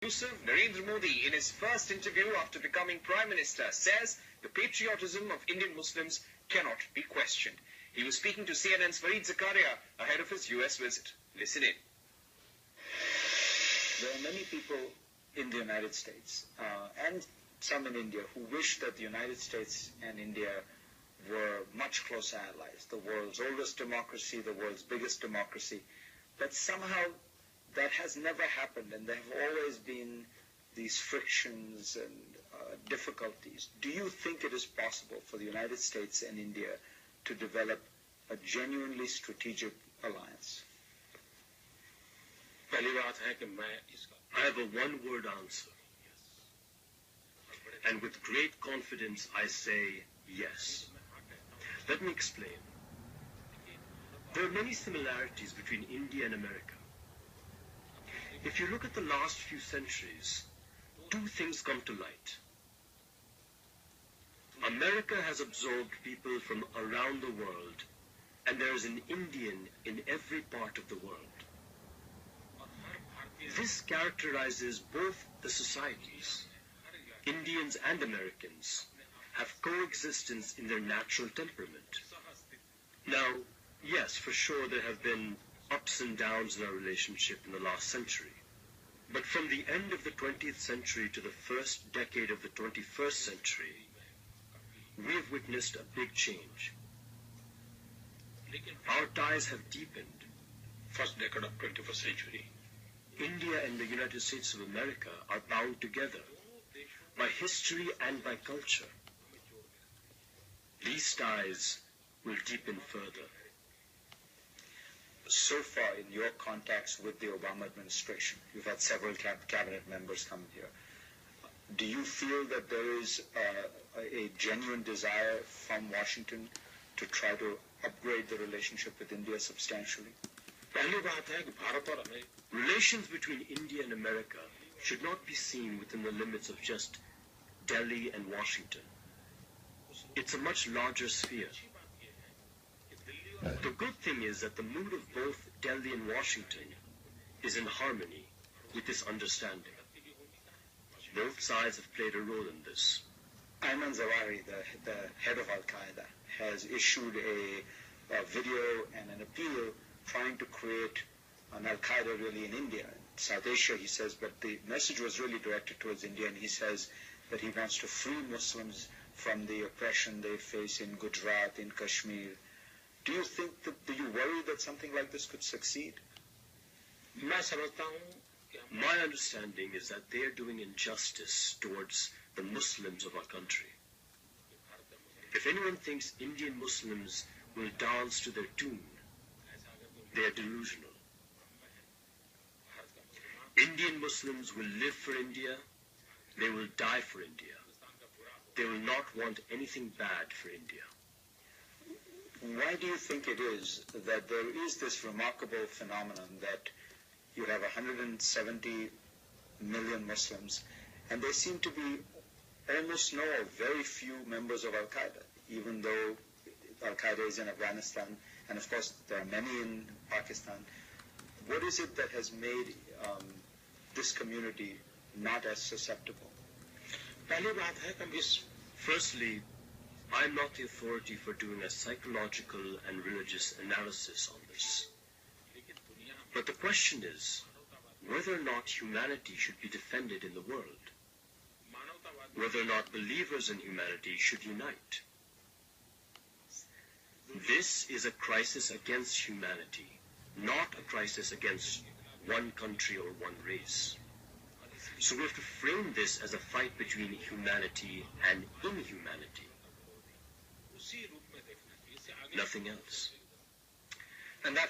Narendra Modi, in his first interview after becoming Prime Minister, says the patriotism of Indian Muslims cannot be questioned. He was speaking to CNN's Fareed Zakaria ahead of his US visit. Listen in. There are many people in the United States and some in India who wish that the United States and India were much closer allies, the world's oldest democracy, the world's biggest democracy. But somehow that has never happened, and there have always been these frictions and difficulties. Do you think it is possible for the United States and India to develop a genuinely strategic alliance? I have a one-word answer. And with great confidence, I say yes. Let me explain. There are many similarities between India and America. If you look at the last few centuries, two things come to light. America has absorbed people from around the world, and there is an Indian in every part of the world. This characterizes both the societies. Indians and Americans have coexistence in their natural temperament. Now, yes, for sure there have been ups and downs in our relationship in the last century. But from the end of the 20th century to the first decade of the 21st century, we have witnessed a big change. Our ties have deepened. First decade of 21st century. India and the United States of America are bound together by history and by culture. These ties will deepen further. So far in your contacts with the Obama administration, you've had several cabinet members come here. Do you feel that there is a genuine desire from Washington to try to upgrade the relationship with India substantially? Relations between India and America should not be seen within the limits of just Delhi and Washington. It's a much larger sphere. The good thing is that the mood of both Delhi and Washington is in harmony with this understanding. Both sides have played a role in this. Ayman Zawahiri, the head of Al-Qaeda, has issued a video and an appeal trying to create an Al-Qaeda really in India. South Asia, he says, but the message was really directed towards India, and he says that he wants to free Muslims from the oppression they face in Gujarat, in Kashmir. Do you think do you worry that something like this could succeed? My understanding is that they are doing injustice towards the Muslims of our country. If anyone thinks Indian Muslims will dance to their tune, they are delusional. Indian Muslims will live for India. They will die for India. They will not want anything bad for India. Why do you think it is that there is this remarkable phenomenon that you have 170 million Muslims, and there seem to be almost no or very few members of Al-Qaeda, even though Al-Qaeda is in Afghanistan, and of course there are many in Pakistan. What is it that has made this community not as susceptible? Firstly, I am not the authority for doing a psychological and religious analysis on this. But the question is whether or not humanity should be defended in the world, whether or not believers in humanity should unite. This is a crisis against humanity, not a crisis against one country or one race. So we have to frame this as a fight between humanity and inhumanity. Nothing else. And that